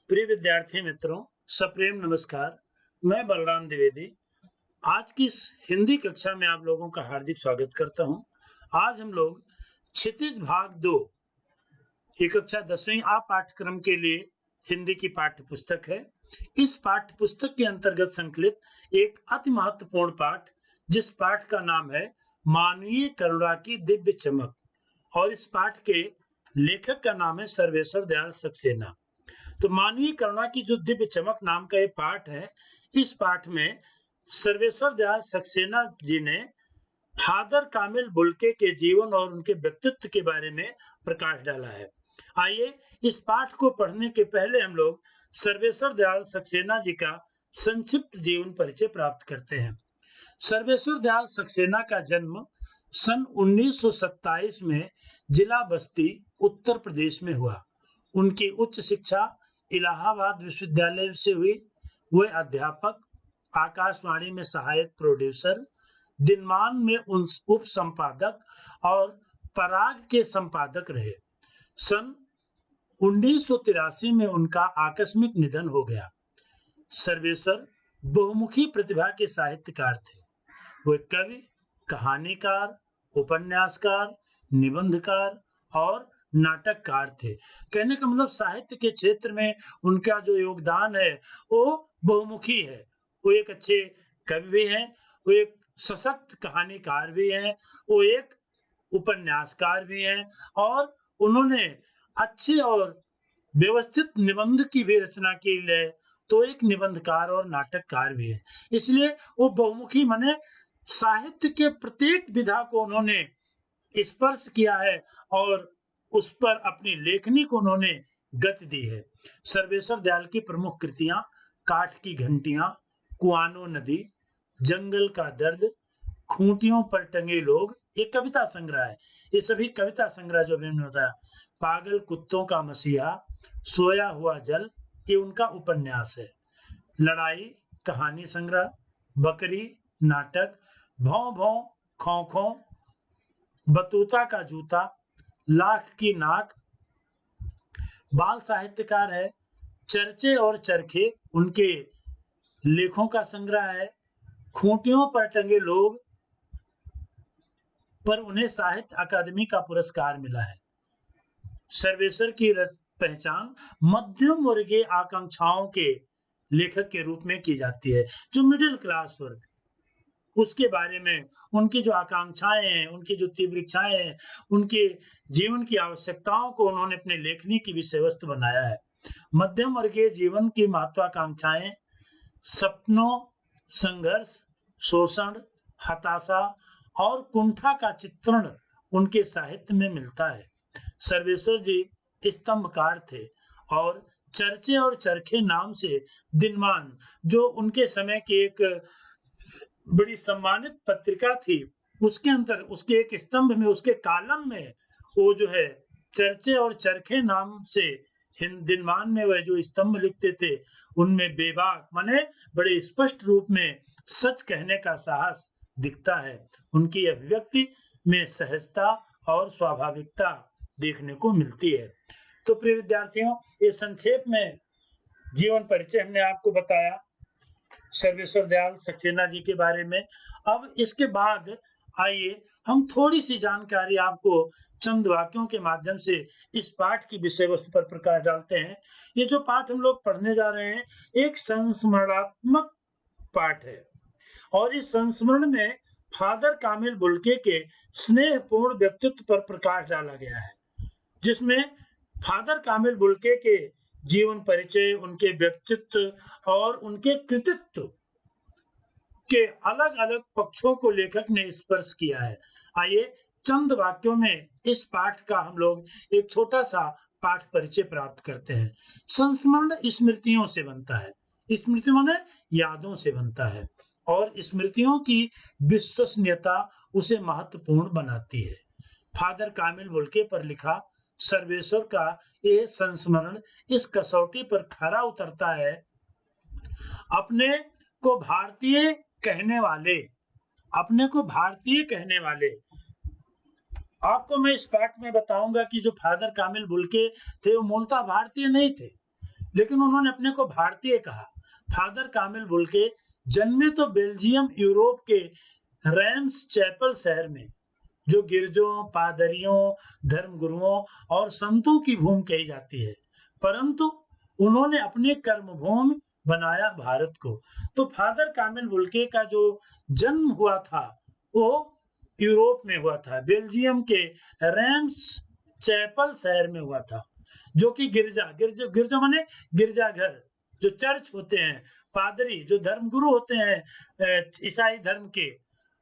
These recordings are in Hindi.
प्रिय विद्यार्थी मित्रों, सप्रेम नमस्कार। मैं बलराम द्विवेदी आज की इस हिंदी कक्षा में आप लोगों का हार्दिक स्वागत करता हूं। आज हम लोग क्षितिज भाग 2 ये कक्षा 10वीं आ पाठ्यक्रम के लिए हिंदी की पाठ्य पुस्तक है। इस पाठ्य पुस्तक के अंतर्गत संकलित एक अति महत्वपूर्ण पाठ, जिस पाठ का नाम है मानवीय करुणा की दिव्य चमक, और इस पाठ के लेखक का नाम है सर्वेश्वर दयाल सक्सेना। तो मानवीय करुणा की जो दिव्य चमक नाम का ये पाठ है, इस पाठ में सर्वेश्वर दयाल सक्सेना जी ने फादर कामिल बुल्के के जीवन और उनके व्यक्तित्व के बारे में प्रकाश डाला है। आइए इस पाठ को पढ़ने के पहले हम लोग सर्वेश्वर दयाल सक्सेना जी का संक्षिप्त जीवन परिचय प्राप्त करते हैं। सर्वेश्वर दयाल सक्सेना का जन्म सन 1927 में जिला बस्ती, उत्तर प्रदेश में हुआ। उनकी उच्च शिक्षा इलाहाबाद विश्वविद्यालय से हुई। वे अध्यापक, आकाशवाणी में सहायक प्रोड्यूसर, दिनमान में उप संपादक और पराग के संपादक रहे। सन 1983 में उनका आकस्मिक निधन हो गया। सर्वेश्वर बहुमुखी प्रतिभा के साहित्यकार थे। वे कवि, कहानीकार, उपन्यासकार, निबंधकार और नाटककार थे। कहने का मतलब साहित्य के क्षेत्र में उनका जो योगदान है वो बहुमुखी है। वो एक अच्छे कवि भी हैं, वो एक सशक्त कहानीकार भी हैं, वो एक उपन्यासकार भी हैं, और उन्होंने अच्छे और व्यवस्थित निबंध की भी रचना की है। तो एक निबंधकार और नाटककार भी है। इसलिए वो बहुमुखी माने साहित्य के प्रत्येक विधा को उन्होंने स्पर्श किया है और उस पर अपनी लेखनी को उन्होंने गति दी है। सर्वेश्वर दयाल की प्रमुख कृतियां काठ की घंटियां, कुआनो नदी, जंगल का दर्द, खूंटियों पर टंगे लोग, ये कविता संग्रह है। ये सभी कविता संग्रह जो मैंने बताया, पागल कुत्तों का मसीहा, सोया हुआ जल, ये उनका उपन्यास है। लड़ाई कहानी संग्रह, बकरी नाटक, भौं भौं खौं खौं, बतूता का जूता, लाख की नाक, बाल साहित्यकार है। चर्चे और चरखे उनके लेखों का संग्रह है। खूंटियों पर टंगे लोग पर उन्हें साहित्य अकादमी का पुरस्कार मिला है। सर्वेश्वर की पहचान मध्यम वर्गीय आकांक्षाओं के लेखक के रूप में की जाती है। जो मिडिल क्लास वर्ग, उसके बारे में उनकी जो आकांक्षाएं हैं, उनकी जो तीव्र इच्छाएं हैं, उनके जीवन की आवश्यकताओं को उन्होंने अपने लेखनी की विषय वस्तु बनाया है। मध्यम वर्गीय जीवन की महत्वाकांक्षाएं, सपनों, संघर्ष, शोषण, हताशा और कुंठा का चित्रण उनके साहित्य में मिलता है। सर्वेश्वर जी स्तंभकार थे और चर्चे और चरखे नाम से दिनमान, जो उनके समय की एक बड़ी सम्मानित पत्रिका थी, उसके अंदर उसके एक स्तंभ में, उसके कालम में वो जो है चर्चे और चरखे नाम से दिनमान में वह जो स्तंभ लिखते थे, उनमें बेबाक माने बड़े स्पष्ट रूप में सच कहने का साहस दिखता है। उनकी अभिव्यक्ति में सहजता और स्वाभाविकता देखने को मिलती है। तो प्रिय विद्यार्थियों, ये संक्षेप में जीवन परिचय हमने आपको बताया सर्वेश्वर दयाल सक्सेना जी के बारे में। अब इसके बाद आइए हम थोड़ी सी जानकारी आपको चंद वाक्यों के माध्यम से इस पाठ की विषय वस्तु पर प्रकाश डालते हैं। ये जो पाठ हम लोग पढ़ने जा रहे हैं, एक संस्मरणात्मक पाठ है, और इस संस्मरण में फादर कामिल बुल्के के स्नेहपूर्ण व्यक्तित्व पर प्रकाश डाला गया है, जिसमें फादर कामिल बुल्के के जीवन परिचय, उनके व्यक्तित्व और उनके कृतित्व के अलग अलग पक्षों को लेखक ने स्पर्श किया है। आइए चंद वाक्यों में इस पाठ का हम लोग एक छोटा सा पाठ परिचय प्राप्त करते हैं। संस्मरण स्मृतियों से बनता है। स्मृति माने यादों से बनता है, और स्मृतियों की विश्वसनीयता उसे महत्वपूर्ण बनाती है। फादर कामिल बुल्के पर लिखा सर्वेश्वर का यह संस्मरण इस कसौटी पर खरा उतरता है। अपने को भारतीय कहने वाले, अपने को भारतीय कहने वाले, आपको मैं इस पाठ में बताऊंगा कि जो फादर कामिल बुल्के थे वो मूलतः भारतीय नहीं थे, लेकिन उन्होंने अपने को भारतीय कहा। फादर कामिल बुल्के जन्मे तो बेल्जियम यूरोप के रैम्स चैपल शहर में, जो गिरजों, पादरियों, धर्मगुरुओं और संतों की भूमि कही जाती है, परंतु उन्होंने अपने कर्मभूमि बनाया भारत को। तो फादर कामिल बुल्के का जो जन्म हुआ था वो यूरोप में हुआ था, बेल्जियम के रैम्स चैपल शहर में हुआ था, जो कि गिरजा माने गिरजाघर, जो चर्च होते हैं, पादरी जो धर्मगुरु होते हैं ईसाई धर्म के,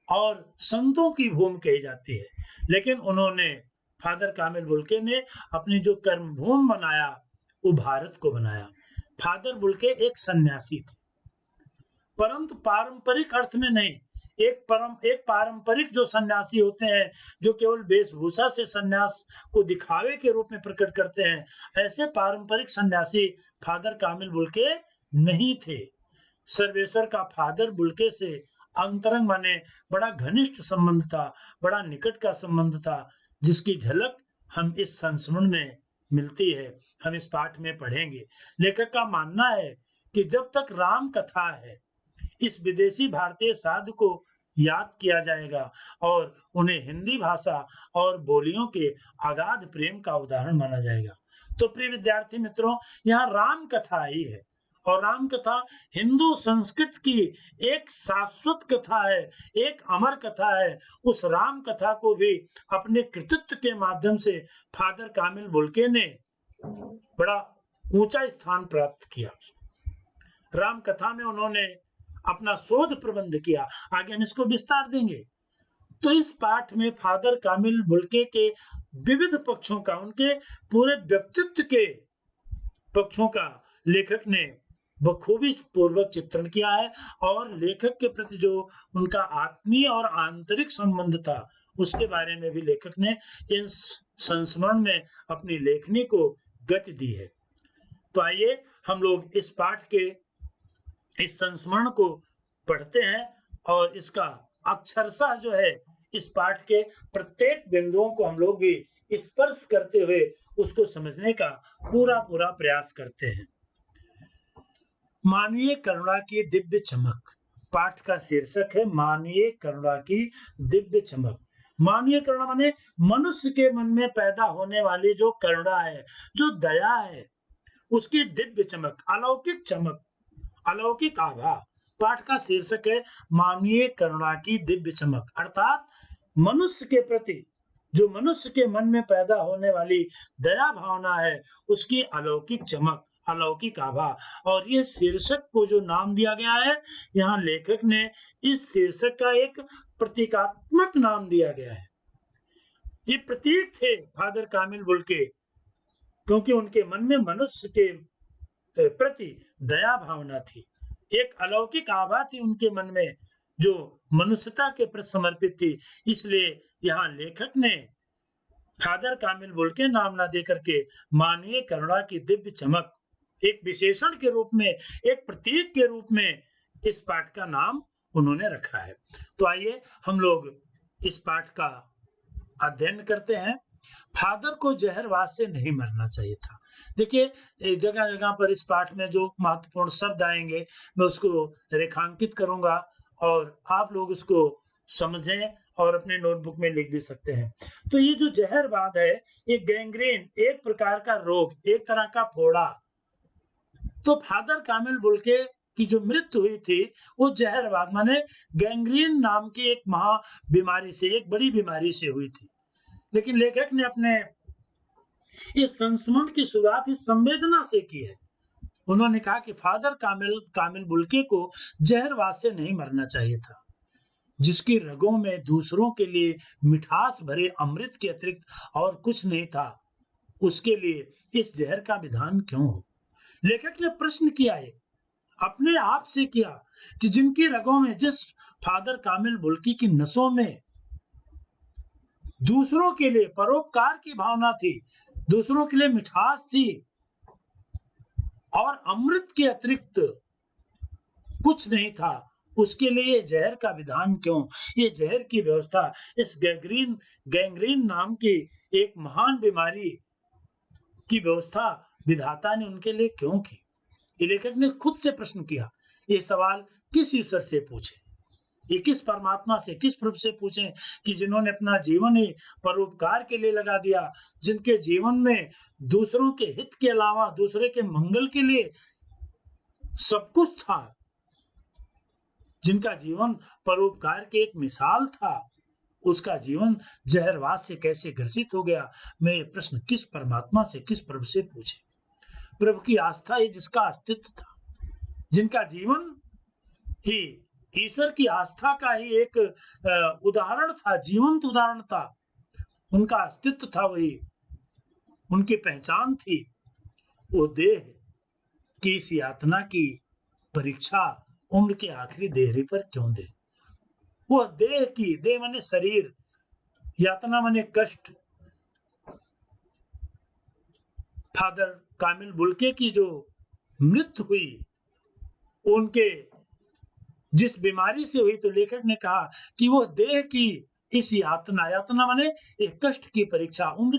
और संतों की भूमि कही जाती है। लेकिन उन्होंने फादर कामिल बुल्के ने अपनी जो कर्मभूमि बनाया वो भारत को बनाया। फादर बुल्के एक सन्यासी थे, परंतु पारंपरिक अर्थ में नहीं। एक पारंपरिक जो सन्यासी होते हैं, जो केवल वेशभूषा से सन्यास को दिखावे के रूप में प्रकट करते हैं, ऐसे पारंपरिक सन्यासी फादर कामिल बुल्के नहीं थे। सर्वेश्वर का फादर बुल्के से अंतरंग माने बड़ा घनिष्ठ संबंध था, बड़ा निकट का संबंध था, जिसकी झलक हम इस संस्मरण में मिलती है, हम इस पाठ में पढ़ेंगे। लेखक का मानना है कि जब तक राम कथा है, इस विदेशी भारतीय साधु को याद किया जाएगा और उन्हें हिंदी भाषा और बोलियों के अगाध प्रेम का उदाहरण माना जाएगा। तो प्रिय विद्यार्थी मित्रों, यहाँ राम कथा आई है, और राम कथा हिंदू संस्कृत की एक शाश्वत कथा है, एक अमर कथा है। उस राम कथा को भी अपने कृतित्व के माध्यम से फादर कामिल बुल्के ने बड़ा ऊंचा स्थान प्राप्त किया। राम कथा में उन्होंने अपना शोध प्रबंध किया, आगे हम इसको विस्तार देंगे। तो इस पाठ में फादर कामिल बुल्के के विविध पक्षों का, उनके पूरे व्यक्तित्व के पक्षों का लेखक ने बखूबी पूर्वक चित्रण किया है, और लेखक के प्रति जो उनका आत्मीय और आंतरिक संबंध था उसके बारे में भी लेखक ने इस संस्मरण में अपनी लेखनी को गति दी है। तो आइए हम लोग इस पाठ के इस संस्मरण को पढ़ते हैं, और इसका अक्षरशः जो है इस पाठ के प्रत्येक बिंदुओं को हम लोग भी स्पर्श करते हुए उसको समझने का पूरा प्रयास करते हैं। मानवीय करुणा की दिव्य चमक, पाठ का शीर्षक है मानवीय करुणा की दिव्य चमक। मानवीय करुणा माने मनुष्य के मन में पैदा होने वाली जो करुणा है, जो दया है, उसकी दिव्य चमक, अलौकिक चमक, अलौकिक आभा। पाठ का शीर्षक है मानवीय करुणा की दिव्य चमक, अर्थात मनुष्य के प्रति जो मनुष्य के मन में पैदा होने वाली दया भावना है, उसकी अलौकिक चमक, अलौकिक आभा। और ये शीर्षक को जो नाम दिया गया है, यहाँ लेखक ने इस शीर्षक का एक प्रतीकात्मक नाम दिया गया है। ये प्रतीक थे फादर कामिल बुल्के, क्योंकि उनके मन में मनुष्य के प्रति दया भावना थी, एक अलौकिक आभा थी उनके मन में जो मनुष्यता के प्रति समर्पित थी। इसलिए यहाँ लेखक ने फादर कामिल बुल्के नाम ना देकर के मानवीय करुणा की दिव्य चमक एक विशेषण के रूप में, एक प्रतीक के रूप में इस पाठ का नाम उन्होंने रखा है। तो आइए हम लोग इस पाठ का अध्ययन करते हैं। फादर को जहरवाद से नहीं मरना चाहिए था। देखिए जगह जगह पर इस पाठ में जो महत्वपूर्ण शब्द आएंगे मैं उसको रेखांकित करूंगा, और आप लोग उसको समझें और अपने नोटबुक में लिख भी सकते हैं। तो ये जो जहरवाद है, ये गैंग्रीन, एक प्रकार का रोग, एक तरह का फोड़ा। तो फादर कामिल बुल्के की जो मृत्यु हुई थी वो जहरवाद माने गैंग्रीन नाम की एक महा बीमारी से, एक बड़ी बीमारी से हुई थी। लेकिन लेखक ने अपने इस संस्मरण की शुरुआत इस संवेदना से की है। उन्होंने कहा कि फादर कामिल बुल्के को जहरवाद से नहीं मरना चाहिए था, जिसकी रगों में दूसरों के लिए मिठास भरे अमृत के अतिरिक्त और कुछ नहीं था, उसके लिए इस जहर का विधान क्यों हो। लेखक ने प्रश्न किया है, अपने आप से किया, कि जिनकी रगों में, जिस फादर कामिल बुल्के की नसों में दूसरों के लिए परोपकार की भावना थी, दूसरों के लिए मिठास थी, और अमृत के अतिरिक्त कुछ नहीं था, उसके लिए जहर का विधान क्यों, ये जहर की व्यवस्था इस गैंग्रीन नाम की एक महान बीमारी की व्यवस्था विधाता ने उनके लिए क्यों की। ये लेखक ने खुद से प्रश्न किया। ये सवाल किस ईश्वर से पूछे, ये किस परमात्मा से, किस प्रभु से पूछें कि जिन्होंने अपना जीवन ही परोपकार के लिए लगा दिया, जिनके जीवन में दूसरों के हित के अलावा दूसरे के मंगल के लिए सब कुछ था, जिनका जीवन परोपकार की एक मिसाल था, उसका जीवन जहरवाद से कैसे ग्रसित हो गया। मैं ये प्रश्न किस परमात्मा से, किस प्रभु से पूछे। प्रभु की आस्था है जिसका अस्तित्व था, जिनका जीवन ही ईश्वर की आस्था का ही एक उदाहरण था, जीवंत उदाहरण था, उनका अस्तित्व था, वही उनकी पहचान थी। वो देह की इस यातना की परीक्षा उम्र के आखिरी देहरी पर क्यों दे। वो देह की, देह माने शरीर, यातना माने कष्ट। फादर कामिल बुल्के की जो मृत्यु हुई, उनके जिस बीमारी से हुई, तो लेखक ने कहा कि वो देह की इस यातना, यातना माने एक कष्ट की परीक्षा, उम्र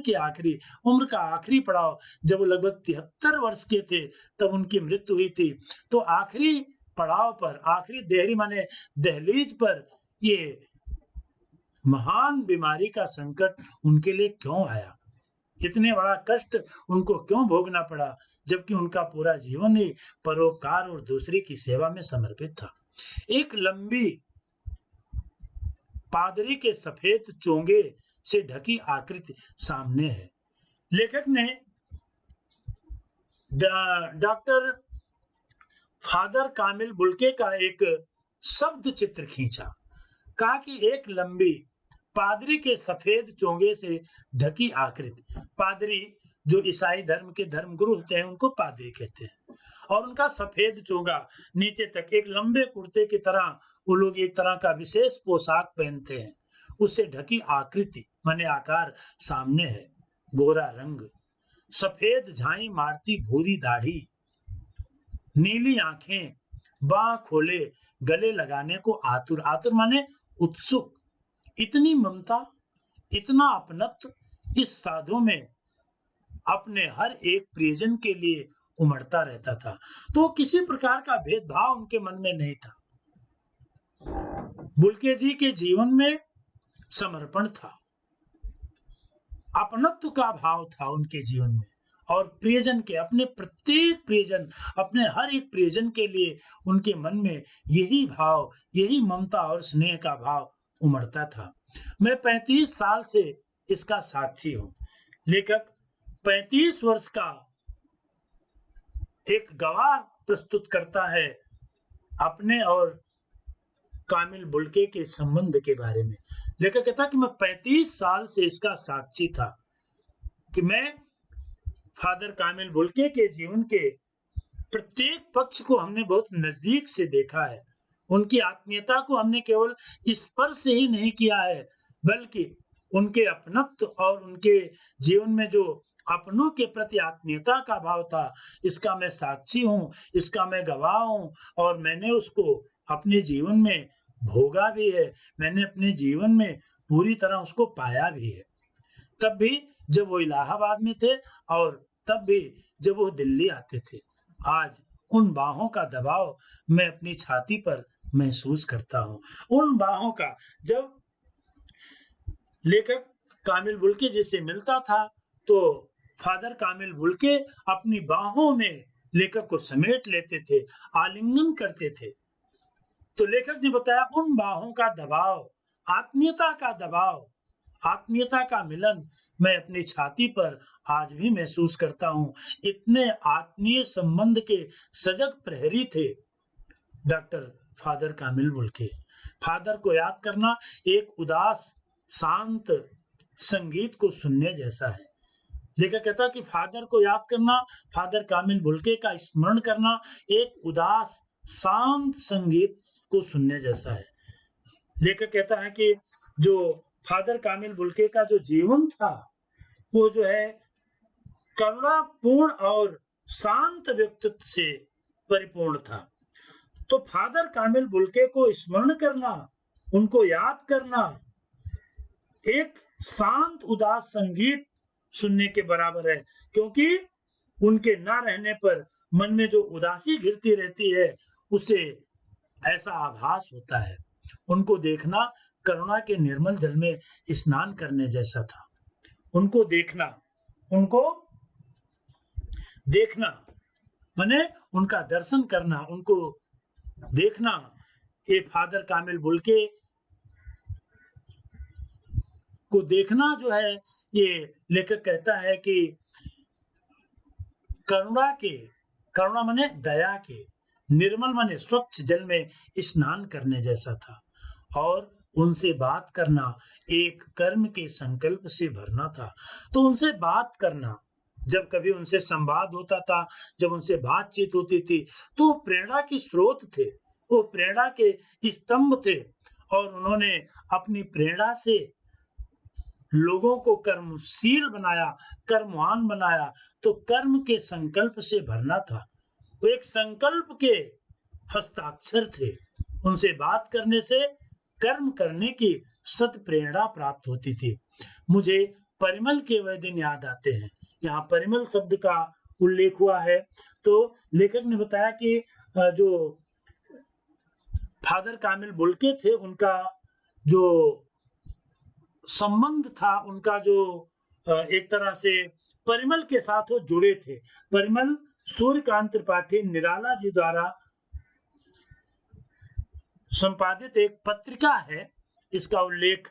का आखिरी पड़ाव, जब वो लगभग 73 वर्ष के थे तब उनकी मृत्यु हुई थी। तो आखिरी पड़ाव पर, आखिरी देहरी माने दहलीज पर ये महान बीमारी का संकट उनके लिए क्यों आया, इतने बड़ा कष्ट उनको क्यों भोगना पड़ा, जबकि उनका पूरा जीवन ही परोपकार और दूसरे की सेवा में समर्पित था। एक लंबी पादरी के सफेद चोंगे से ढकी आकृति सामने है। लेखक ने डॉक्टर फादर कामिल बुल्के का एक शब्द चित्र खींचा। कहा कि एक लंबी पादरी के सफेद चोंगे से ढकी आकृति, पादरी जो ईसाई धर्म के धर्मगुरु होते हैं उनको पादरी कहते हैं, और उनका सफेद चोगा नीचे तक एक लंबे कुर्ते की तरह, वो लोग एक तरह का विशेष पोशाक पहनते हैं, उससे ढकी आकृति माने आकार सामने है। गोरा रंग, सफेद झाई मारती भूरी दाढ़ी, नीली आंखें, बाह खोले गले लगाने को आतुर, आतुर माने उत्सुक, इतनी ममता, इतना अपनत्व इस साधु में अपने हर एक प्रियजन के लिए उमड़ता रहता था। तो किसी प्रकार का भेदभाव उनके मन में नहीं था। बुल्के जी के जीवन में समर्पण था, अपनत्व का भाव था उनके जीवन में, और प्रियजन के, अपने प्रत्येक प्रियजन, अपने हर एक प्रियजन के लिए उनके मन में यही भाव, यही ममता और स्नेह का भाव उमड़ता था। मैं 35 साल से इसका साक्षी हूं। लेखक 35 वर्ष का एक गवाह प्रस्तुत करता है अपने और कामिल बुल्के के संबंध के बारे में। लेखक कहता कि मैं 35 साल से इसका साक्षी था कि मैं फादर कामिल बुल्के के जीवन के प्रत्येक पक्ष को हमने बहुत नजदीक से देखा है। उनकी आत्मीयता को हमने केवल स्पर्श से ही नहीं किया है, बल्कि उनके अपनत्व और उनके जीवन में जो अपनों के प्रति आत्मीयता का भाव था, इसका मैं साक्षी हूँ, इसका मैं गवाह हूँ, और मैंने उसको अपने जीवन में भोगा भी है, मैंने अपने जीवन में पूरी तरह उसको पाया भी है। तब भी जब वो इलाहाबाद में थे और तब भी जब वो दिल्ली आते थे। आज उन बाहों का दबाव मैं अपनी छाती पर महसूस करता हूँ। उन बाहों का, जब लेखक कामिल बुल्के जी से मिलता था तो फादर कामिल बुल्के अपनी बाहों में लेखक को समेट लेते थे, आलिंगन करते थे। तो लेखक ने बताया उन बाहों का दबाव, आत्मीयता का दबाव, आत्मीयता का मिलन मैं अपनी छाती पर आज भी महसूस करता हूँ। इतने आत्मीय संबंध के सजग प्रहरी थे डॉक्टर फादर कामिल बुल्के। फादर को याद करना एक उदास शांत संगीत को सुनने जैसा है। लेखक कहता कि फादर को याद करना, फादर कामिल बुल्के का स्मरण करना एक उदास शांत संगीत को सुनने जैसा है। लेखक कहता है कि जो फादर कामिल बुल्के का जो जीवन था वो जो है करुणापूर्ण और शांत व्यक्तित्व से परिपूर्ण था। तो फादर कामिल बुल्के को स्मरण करना, उनको याद करना एक शांत उदास संगीत सुनने के बराबर है, क्योंकि उनके ना रहने पर मन में जो उदासी घिरती रहती है, उसे ऐसा आभास होता है। उनको देखना करुणा के निर्मल जल में स्नान करने जैसा था। उनको देखना माने उनका दर्शन करना, उनको देखना। ये फादर कामिल बुल्के को देखना जो है, ये लेखक कहता है कि करुणा माने दया के, निर्मल माने स्वच्छ जल में स्नान करने जैसा था। और उनसे बात करना एक कर्म के संकल्प से भरना था। तो उनसे बात करना, जब कभी उनसे संवाद होता था, जब उनसे बातचीत होती थी, तो प्रेरणा के स्रोत थे, वो प्रेरणा के स्तंभ थे। और उन्होंने अपनी प्रेरणा से लोगों को कर्मशील बनाया, कर्मवान बनाया। तो कर्म के संकल्प से भरना था। वो एक संकल्प के हस्ताक्षर थे। उनसे बात करने से कर्म करने की सत प्रेरणा प्राप्त होती थी। मुझे परिमल के वह दिन याद आते हैं। यहाँ परिमल शब्द का उल्लेख हुआ है। तो लेखक ने बताया कि जो फादर कामिल बुल्के थे, उनका जो संबंध था, उनका जो एक तरह से परिमल के साथ वो जुड़े थे। परिमल सूर्यकांत त्रिपाठी निराला जी द्वारा संपादित एक पत्रिका है। इसका उल्लेख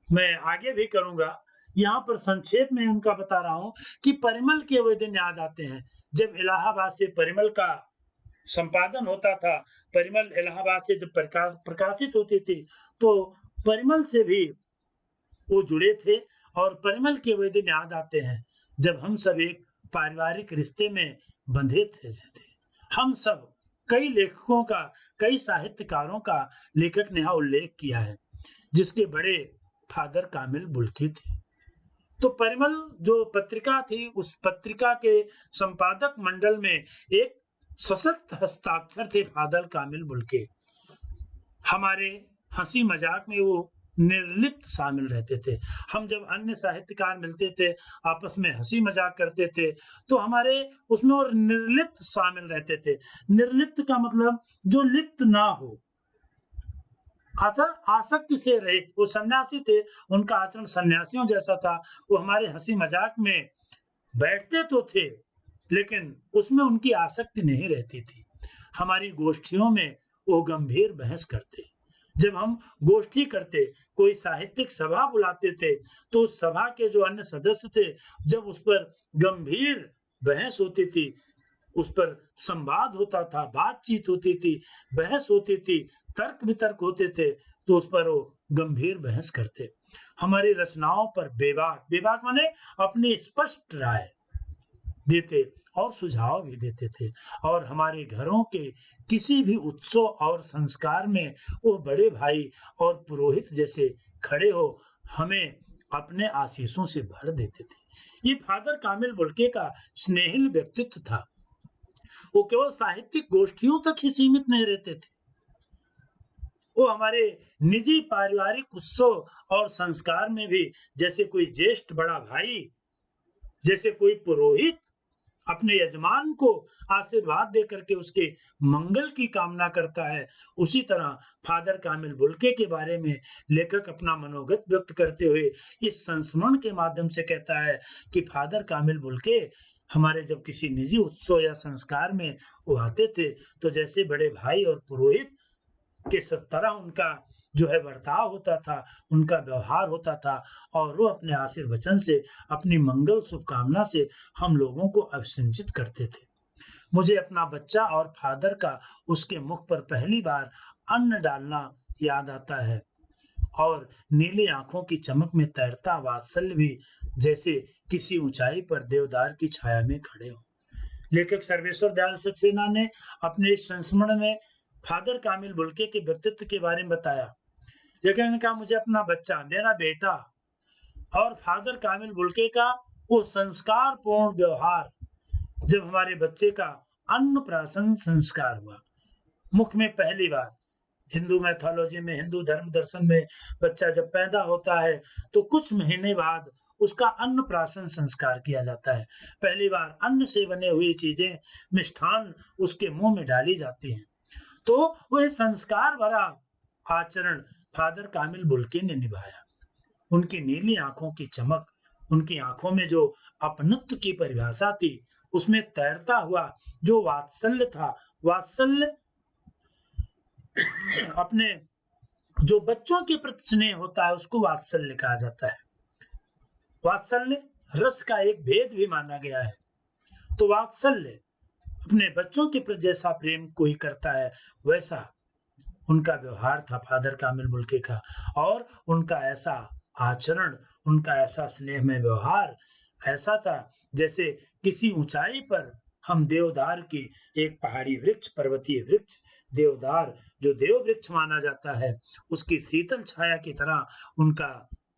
मैं आगे भी करूंगा। यहाँ पर संक्षेप में उनका बता रहा हूं कि परिमल के वे दिन याद आते हैं जब इलाहाबाद से परिमल का संपादन होता था। परिमल इलाहाबाद से जब प्रकाशित होती थी, तो परिमल से भी वो जुड़े थे। और परिमल के वे दिन याद आते हैं जब हम सब एक पारिवारिक रिश्ते में बंधे थे। हम सब, कई लेखकों का, कई साहित्यकारों का लेखक ने यहाँ उल्लेख किया है, जिसके बड़े फादर कामिल बुल्के थे। तो परिमल जो पत्रिका थी, उस पत्रिका के संपादक मंडल में एक सशक्त हस्ताक्षर थे फादर कामिल बुल्के। हमारे हंसी मजाक में वो निर्लिप्त शामिल रहते थे। हम जब अन्य साहित्यकार मिलते थे, आपस में हंसी मजाक करते थे, तो हमारे उसमें और निर्लिप्त शामिल रहते थे। निर्लिप्त का मतलब जो लिप्त ना हो, आसक्ति से रहित। वो सन्यासी थे, उनका आचरण सन्यासियों जैसा था। वो हमारे हंसी मजाक में बैठते तो थे, लेकिन उसमें उनकी आसक्ति नहीं रहती थी। हमारी गोष्ठियों में वो गंभीर बहस करते। जब हम गोष्ठी करते, कोई साहित्यिक सभा बुलाते थे, तो उस सभा के जो अन्य सदस्य थे, जब उस पर गंभीर बहस होती थी, उस पर संवाद होता था, बातचीत होती थी, बहस होती थी, तर्क वितर्क होते थे, तो उस पर वो गंभीर बहस करते। हमारी रचनाओं पर बेबाक माने अपनी स्पष्ट राय देते और सुझाव भी देते थे। और हमारे घरों के किसी भी उत्सव और संस्कार में वो बड़े भाई और पुरोहित जैसे खड़े हो हमें अपने आशीषों से भर देते थे। ये फादर कामिल बुल्के का स्नेहिल व्यक्तित्व था। वो केवल साहित्यिक गोष्ठियों तक ही सीमित नहीं रहते थे। वो हमारे निजी पारिवारिक उत्सव और संस्कार में भी, जैसे कोई ज्येष्ठ बड़ा भाई, जैसे कोई पुरोहित अपने यजमान को आशीर्वाद देकर के उसके मंगल की कामना करता है, उसी तरह फादर कामिल बुल्के के बारे में लेखक अपना मनोगत व्यक्त करते हुए इस संस्मरण के माध्यम से कहता है कि फादर कामिल बुल्के हमारे जब किसी निजी उत्सव या संस्कार में वो आते थे, तो जैसे बड़े भाई और पुरोहित के तरह उनका जो है बर्ताव होता था, उनका व्यवहार होता था। और वो अपने आशीर्वचन से, अपनी मंगल शुभकामना से हम लोगों को अभिसिंचित करते थे। मुझे अपना बच्चा और फादर का उसके मुख पर पहली बार अन्न डालना याद आता है, और नीली आंखों की चमक में तैरता वात्सल्य भी, जैसे किसी ऊंचाई पर देवदार की छाया में खड़े हो। लेखक सर्वेश्वर दयाल सक्सेना ने अपने इस संस्मरण में फादर कामिल बुल्के के व्यक्तित्व के बारे में बताया। लेकिन कहा, मुझे अपना बच्चा, मेरा बेटा और फादर कामिल बुल्के का वो संस्कार पूर्ण व्यवहार, जब हमारे बच्चे का अन्नप्राशन संस्कार हुआ, मुख में पहली बार, हिंदू मैथोलॉजी में, हिंदू धर्म दर्शन में, बच्चा जब पैदा होता है तो कुछ महीने बाद उसका अन्नप्राशन संस्कार किया जाता है। पहली बार अन्न से बने हुई चीजें, मिष्ठान उसके मुंह में डाली जाती हैं। तो वह संस्कार भरा आचरण फादर कामिल बुल्के ने निभाया। उनकी नीली आंखों की चमक, उनकी आंखों में जो अपनत्व की परिभाषा थी, उसमें तैरता हुआ जो वात्सल्य था, वात्सल्य अपने जो बच्चों के प्रति स्नेह होता है उसको वात्सल्य कहा जाता है। वात्सल्य रस का एक भेद भी माना गया है। तो वात्सल्य अपने बच्चों के प्रति जैसा प्रेम कोई करता है, वैसा उनका व्यवहार था फादर कामिल बुल्के का। और उनका ऐसा आचरण, उनका ऐसा स्नेह में व्यवहार ऐसा था जैसे किसी ऊंचाई पर हम देवदार की, एक पहाड़ी वृक्ष, पर्वतीय वृक्ष देवदार जो देव वृक्ष माना जाता है, उसकी शीतल छाया की तरह उनका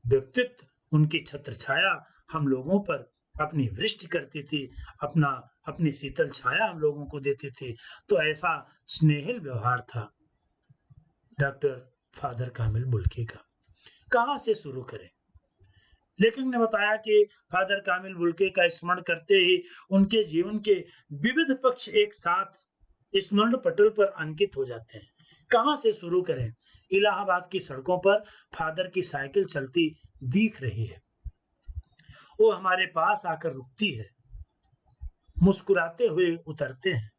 व्यक्तित्व, उनकी छत्र छाया हम लोगों पर अपनी वृष्टि करती थी, अपनी शीतल छाया हम लोगों को देती थी। तो ऐसा स्नेहिल व्यवहार था डॉक्टर फादर कामिल बुल्के का। कहां से शुरू करें? लेखक ने बताया कि फादर कामिल बुल्के का स्मरण करते ही उनके जीवन के विविध पक्ष एक साथ स्मरण पटल पर अंकित हो जाते हैं। कहां से शुरू करें? इलाहाबाद की सड़कों पर फादर की साइकिल चलती दिख रही है। वो हमारे पास आकर रुकती है, मुस्कुराते हुए उतरते हैं।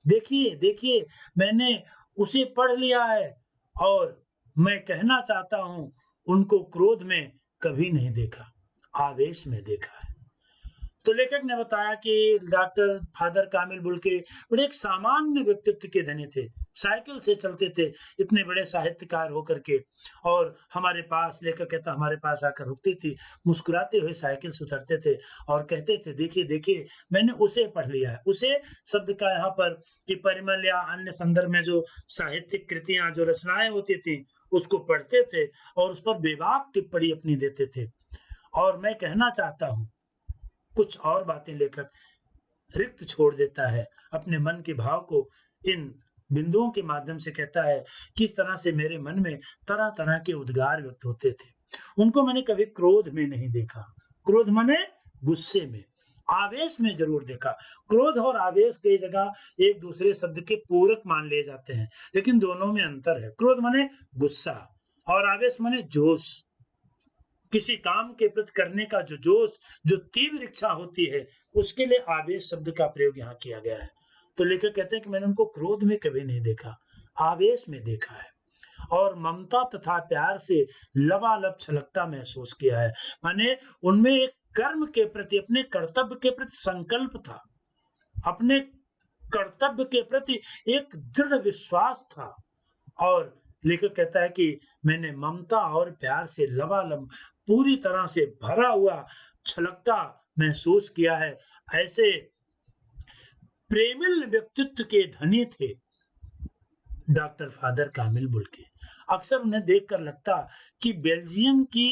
देखिए देखिए, मैंने उसे पढ़ लिया है और मैं कहना चाहता हूं, उनको क्रोध में कभी नहीं देखा, आवेश में देखा है। तो लेखक ने बताया कि डॉक्टर फादर कामिल बुल्के बड़े एक सामान्य व्यक्तित्व के धनी थे, साइकिल से चलते थे इतने बड़े साहित्यकार होकर के। और हमारे पास, लेखक कहता, हमारे पास आकर रुकती थी, मुस्कुराते हुए साइकिल से उतरते थे और कहते थे, देखिए देखिए, मैंने उसे पढ़ लिया है। उसे शब्द का यहाँ पर कि परिमल या अन्य संदर्भ में जो साहित्यिक कृतियां, जो रचनाएं होती थी, उसको पढ़ते थे और उस पर बेबाक टिप्पणी अपनी देते थे। और मैं कहना चाहता हूं, कुछ और बातें लेखक रिक्त छोड़ देता है, अपने मन के भाव को इन बिंदुओं के माध्यम से कहता है, किस तरह से मेरे मन में तरह तरह के उद्गार व्यक्त होते थे। उनको मैंने कभी क्रोध में नहीं देखा, क्रोध माने गुस्से में, आवेश में जरूर देखा। क्रोध और आवेश की जगह एक दूसरे शब्द के पूरक मान लिए जाते हैं, लेकिन दोनों में अंतर है। क्रोध माने गुस्सा और आवेश माने जोश, किसी काम के प्रति करने का जो जोश, जो तीव्र इच्छा होती है, उसके लिए आवेश शब्द का प्रयोग यहाँ किया गया है। तो लेखक कहते हैं कि मैंने उनको क्रोध में कभी नहीं देखा, आवेश में देखा है और ममता तथा प्यार से लबालब छलकता महसूस किया है। माने उनमें एक कर्म के प्रति, अपने कर्तव्य के प्रति संकल्प था, अपने कर्तव्य के प्रति एक दृढ़ विश्वास था। और लेखक कहता है कि मैंने ममता और प्यार से लबालब पूरी तरह से भरा हुआ छलकता महसूस किया है। ऐसे प्रेमिल व्यक्तित्व के धनी थे डॉक्टर फादर कामिल बुल्के। अक्सर उन्हें देखकर लगता कि बेल्जियम की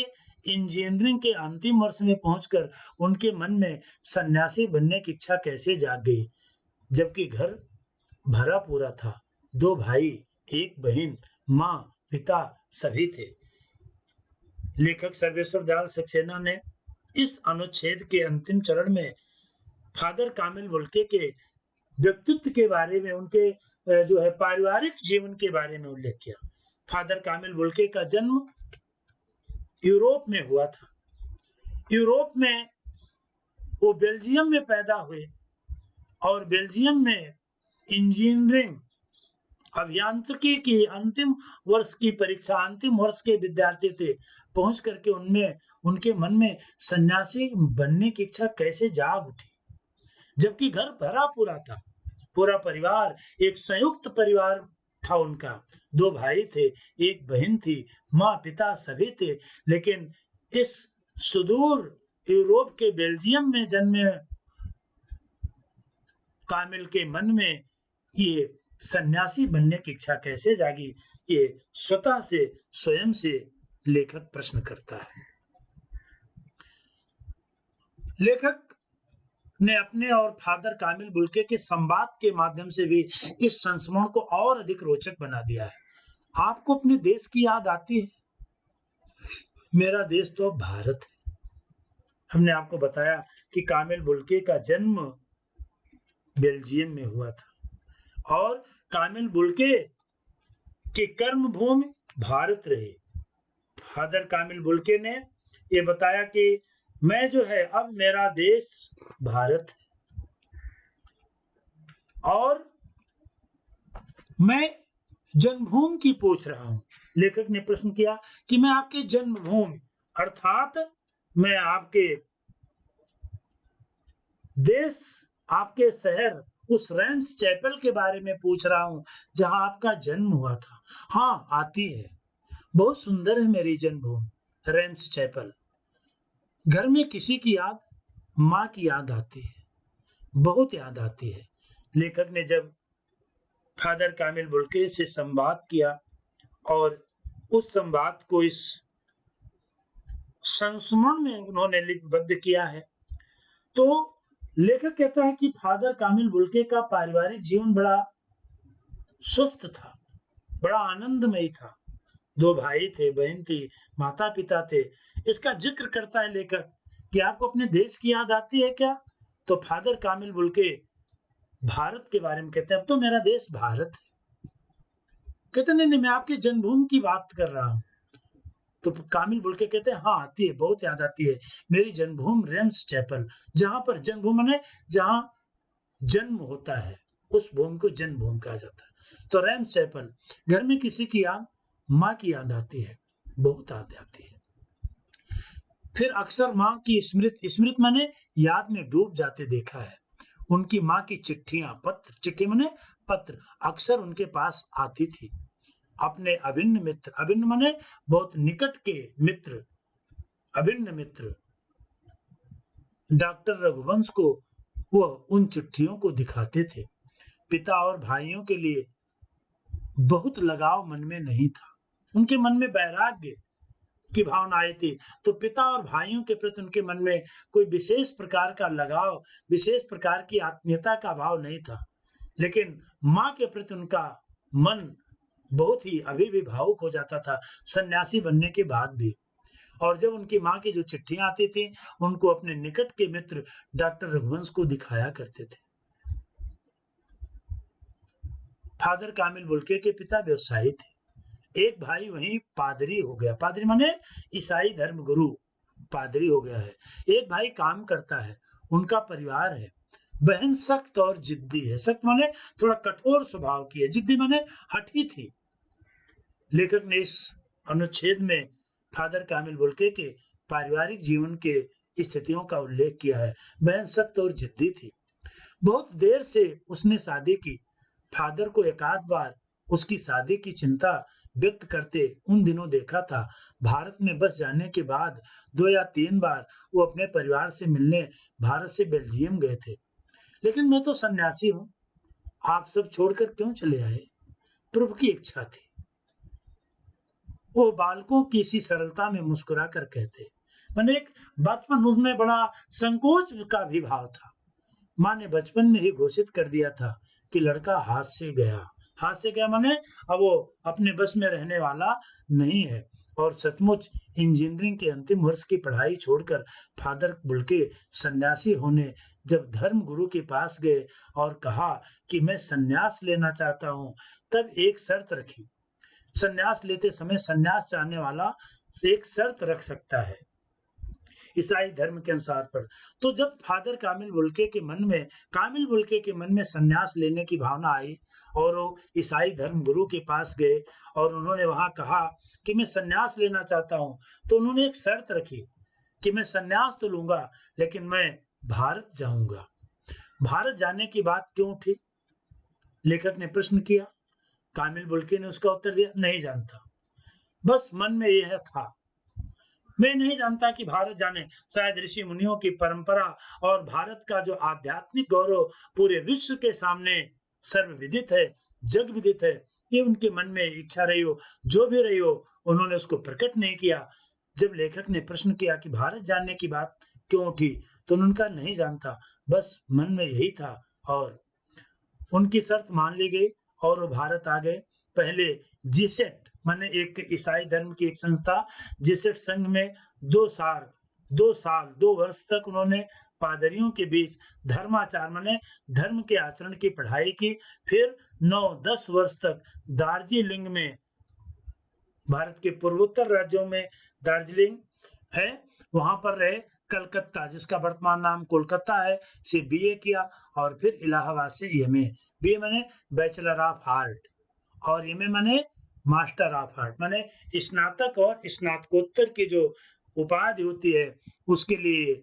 इंजीनियरिंग के अंतिम वर्ष में पहुंचकर उनके मन में सन्यासी बनने की इच्छा कैसे जाग गई, जबकि घर भरा पूरा था, 2 भाई, 1 बहन, माँ, पिता सभी थे। लेखक सर्वेश्वर दयाल सक्सेना ने इस अनुच्छेद के अंतिम चरण में फादर कामिल बुल्के के व्यक्तित्व के बारे में, उनके जो है पारिवारिक जीवन के बारे में उल्लेख किया। फादर कामिल बुल्के का जन्म यूरोप में हुआ था। यूरोप में वो बेल्जियम में पैदा हुए और बेल्जियम में इंजीनियरिंग, अभियांत्रिकी की अंतिम वर्ष की परीक्षा, अंतिम वर्ष के विद्यार्थी थे। पहुंच करके उनमें, उनके मन में सन्यासी बनने की इच्छा कैसे जाग उठी, जबकि घर भरा पूरा था, पूरा परिवार, एक संयुक्त परिवार था उनका। 2 भाई थे, 1 बहन थी, माँ पिता सभी थे। लेकिन इस सुदूर यूरोप के बेल्जियम में जन्मे कामिल के मन में ये सन्यासी बनने की इच्छा कैसे जागी, ये स्वतः से, स्वयं से लेखक प्रश्न करता है। लेखक ने अपने और फादर कामिल बुल्के के संवाद के माध्यम से भी इस संस्मरण को और अधिक रोचक बना दिया है। आपको अपने देश की याद आती है? मेरा देश तो भारत है। हमने आपको बताया कि कामिल बुल्के का जन्म बेल्जियम में हुआ था और कामिल बुल्के की कर्म भूमि भारत रही। फादर कामिल बुल्के ने ये बताया कि मैं जो है अब मेरा देश भारत है और मैं जन्मभूमि की पूछ रहा हूं। लेखक ने प्रश्न किया कि मैं आपके जन्मभूमि अर्थात मैं आपके देश, आपके शहर, उस रेम्स चैपल के बारे में पूछ रहा हूं जहां आपका जन्म हुआ था। हाँ, आती है, बहुत सुंदर है मेरी जन्मभूमि रेम्स चैपल। घर में किसी की याद, माँ की याद आती है, बहुत याद आती है। लेखक ने जब फादर कामिल बुल्के से संवाद किया और उस संवाद को इस संस्मरण में उन्होंने लिपिबद्ध किया है, तो लेखक कहता है कि फादर कामिल बुल्के का पारिवारिक जीवन बड़ा स्वस्थ था, बड़ा आनंदमयी था। 2 भाई थे, बहन थी, माता-पिता थे। इसका जिक्र करता है लेखक कि आपको अपने देश की याद आती है क्या? तो फादर कामिल बुल्के भारत के बारे में कहते हैं, अब तो मेरा देश भारत है। कहते नहीं, नहीं, मैं आपकी जन्मभूमि की बात कर रहा हूँ। तो कामिल बुल्के कहते हैं, हाँ, आती है, बहुत याद आती है। मेरी जन्मभूमि रेम्स चैपल, जहाँ पर जन्मभूमि माने जहाँ जन्म होता है, उस भूमि को जन्मभूमि कहा जाता है। तो रेम्स चैपल, घर में किसी की याद, माँ की याद आती है, बहुत याद आती है। फिर अक्सर माँ की स्मृति माने याद में डूब जाते देखा है। उनकी माँ की चिट्ठियां, पत्र, चिट्ठी माने पत्र, अक्सर उनके पास आती थी। अपने अभिन्न मित्र, अभिन्न माने बहुत निकट के मित्र, अभिन्न मित्र डॉक्टर रघुवंश को वह उन चिट्ठियों को दिखाते थे। पिता और भाइयों के लिए बहुत लगाव मन में नहीं था। उनके मन में वैराग्य की भावना आई थी, तो पिता और भाइयों के प्रति उनके मन में कोई विशेष प्रकार का लगाव, विशेष प्रकार की आत्मीयता का भाव नहीं था। लेकिन माँ के प्रति उनका मन बहुत ही अभी भी भावुक हो जाता था, सन्यासी बनने के बाद भी। और जब उनकी माँ की जो चिट्ठियां आती थी, उनको अपने निकट के मित्र डॉक्टर रघुवंश को दिखाया करते थे। फादर कामिल बुल्के के पिता व्यवसायी थे। एक भाई वहीं पादरी हो गया, पादरी माने ईसाई धर्म गुरु, पादरी हो गया है। एक भाई काम करता है, उनका परिवार है। बहन सख्त और जिद्दी है, सख्त माने थोड़ा कठोर स्वभाव की है, जिद्दी माने हठी थी। लेखक ने इस अनुच्छेद में फादर कामिल बुल्के के पारिवारिक जीवन के स्थितियों का उल्लेख किया है। बहन सख्त और जिद्दी थी, बहुत देर से उसने शादी की। फादर को एकाध बार उसकी शादी की चिंता व्यक्त करते उन दिनों देखा था। भारत में बस जाने के बाद 2 या 3 बार वो अपने परिवार से मिलने भारत से बेल्जियम गए थे। लेकिन मैं तो सन्यासी हूँ, आप सब छोड़कर क्यों चले आए? प्रभु की इच्छा थी। वो बालकों की सी सरलता में मुस्कुरा कर कहते, मैंने एक बचपन उसमें बड़ा संकोच का भी भाव था। माँ ने बचपन में ही घोषित कर दिया था कि लड़का हाथ से गया। हाथ से गया माने अब वो अपने बस में रहने वाला नहीं है। और सचमुच इंजीनियरिंग के अंतिम वर्ष की पढ़ाई छोड़कर फादर बुल्के सन्यासी होने जब धर्म गुरु के पास गए और कहा कि मैं सन्यास लेना चाहता हूँ, तब एक शर्त रखी। सन्यास लेते समय सन्यास चाहने वाला एक शर्त रख सकता है ईसाई धर्म के अनुसार पर। तो जब फादर कामिल बुल्के के मन में सन्यास लेने की भावना आई और वो ईसाई धर्म गुरु के पास गए और उन्होंने वहां कहा कि मैं सन्यास लेना चाहता हूं, तो उन्होंने एक शर्त रखी कि मैं सन्यास तो लूंगा, लेकिन मैं भारत जाऊंगा। भारत जाने की बात क्यों उठी? लेखक ने प्रश्न किया। कामिल बुल्के ने उसका उत्तर दिया, नहीं जानता, बस मन में यह था। मैं नहीं जानता कि भारत जाने, शायद ऋषि मुनियों की परंपरा और भारत का जो आध्यात्मिक गौरव पूरे विश्व के सामने सर्वविदित है, जग विदित है, ये उनके मन में इच्छा रही हो, जो भी रही हो, उन्होंने उसको प्रकट नहीं किया। जब लेखक ने प्रश्न किया कि भारत जाने की बात क्यों उठी, तो उन्होंने कहा नहीं जानता, बस मन में यही था। और उनकी शर्त मान ली गई और वो भारत आ गए। पहले जीसेट माने एक ईसाई धर्म की एक संस्था, जीसेट संघ में 2 साल 2 वर्ष तक उन्होंने पादरियों के बीच धर्माचार माने धर्म के आचरण की पढ़ाई की। फिर 9-10 वर्ष तक दार्जिलिंग में, भारत के पूर्वोत्तर राज्यों में दार्जिलिंग है, वहां पर रहे। कलकत्ता, जिसका वर्तमान नाम कोलकाता है, से बीए किया और फिर इलाहाबाद से एमए। बीए माने बैचलर ऑफ आर्ट और एमए माने मास्टर ऑफ आर्ट, माने स्नातक और स्नातकोत्तर की जो उपाधि होती है उसके लिए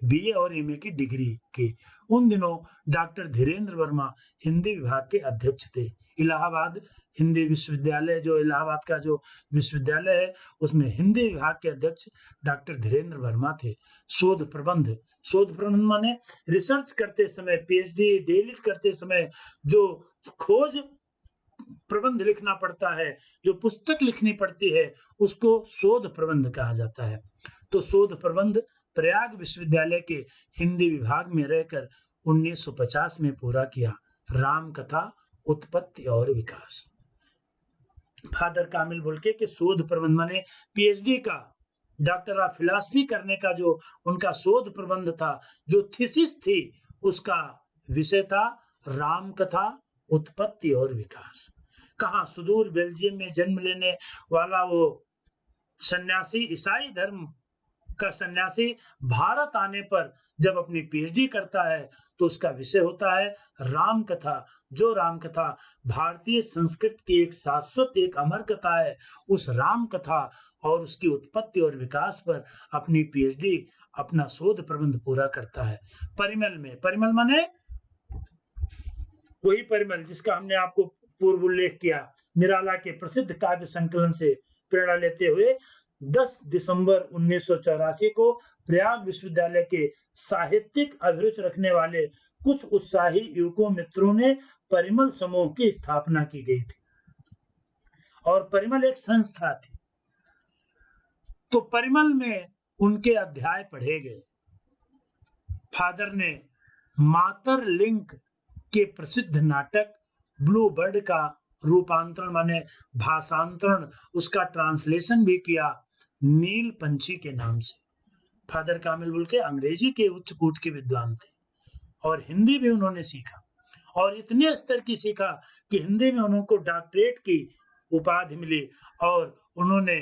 बीए और एमए की डिग्री की। उन दिनों डॉक्टर धीरेन्द्र वर्मा हिंदी विभाग के अध्यक्ष थे। इलाहाबाद हिंदी विश्वविद्यालय, जो इलाहाबाद का जो विश्वविद्यालय है, उसमें हिंदी विभाग के अध्यक्ष डॉक्टर धीरेन्द्र वर्मा थे। शोध प्रबंध माने रिसर्च करते समय, पीएचडी डिलीट करते समय जो खोज प्रबंध लिखना पड़ता है, जो पुस्तक लिखनी पड़ती है, उसको शोध प्रबंध कहा जाता है। तो शोध प्रबंध प्रयाग विश्वविद्यालय के हिंदी विभाग में रहकर 1950 में पूरा किया। राम कथा, उत्पत्ति और विकास। फादर कामिल बुल्के के शोध प्रबंध माने पीएचडी का, डॉक्टर ऑफ फिलॉसफी करने का जो उनका शोध प्रबंध था, जो थीसिस थी, उसका विषय था राम कथा, उत्पत्ति और विकास। कहाँ सुदूर बेल्जियम में जन्म लेने वाला वो सन्यासी, ईसाई धर्म का सन्यासी, भारत आने पर जब अपनी पीएचडी करता है तो उसका विषय होता है राम कथा। जो राम कथा भारतीय संस्कृत की एक शाश्वत, एक अमर कथा है, उस राम कथा और उसकी उत्पत्ति और विकास पर अपनी पीएचडी, अपना शोध प्रबंध पूरा करता है। परिमल माने वही परिमल जिसका हमने आपको पूर्व उल्लेख किया। निराला के प्रसिद्ध काव्य संकलन से प्रेरणा लेते हुए 10 दिसंबर 1984 को प्रयाग विश्वविद्यालय के साहित्यिक अभिरुचि रखने वाले कुछ उत्साही युवकों मित्रों ने परिमल समूह की स्थापना की गई थी और परिमल एक संस्था थी। तो परिमल में उनके अध्याय पढ़े गए। फादर ने मातर लिंक के प्रसिद्ध नाटक ब्लू बर्ड का रूपांतरण माने भाषांतरण, उसका ट्रांसलेशन भी किया नील पंछी के नाम से। फादर कामिल बुल्के अंग्रेजी के उच्च कोटि के विद्वान थे और हिंदी भी उन्होंने सीखा और इतने स्तर की सीखा कि हिंदी में उनको डॉक्टरेट की उपाधि मिली और उन्होंने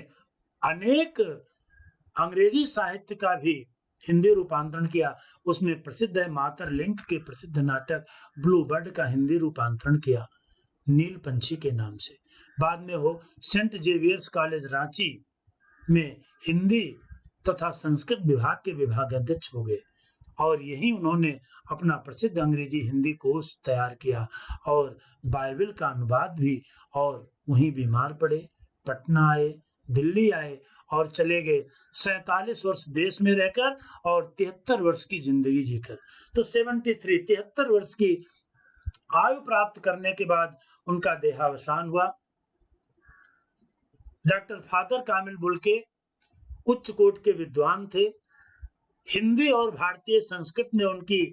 अनेक अंग्रेजी साहित्य का भी हिंदी रूपांतरण किया। उसमें प्रसिद्ध है मातर लिंक के प्रसिद्ध नाटक ब्लू बर्ड का हिंदी रूपांतरण किया नील पंछी के नाम से। बाद में वो सेंट जेवियर्स कॉलेज रांची में हिंदी तथा संस्कृत विभाग के विभागाध्यक्ष हो गए और यही उन्होंने अपना प्रसिद्ध अंग्रेजी हिंदी कोश तैयार किया और बाइबल का अनुवाद भी। और वहीं बीमार पड़े, पटना आए, दिल्ली आए और चले गए 47 वर्ष देश में रहकर और 73 वर्ष की जिंदगी जीकर। तो 73 वर्ष की आयु प्राप्त करने के बाद उनका देहावसान हुआ। डॉक्टर फादर कामिल बुल्के उच्च कोटि के विद्वान थे। हिंदी और भारतीय संस्कृत में उनकी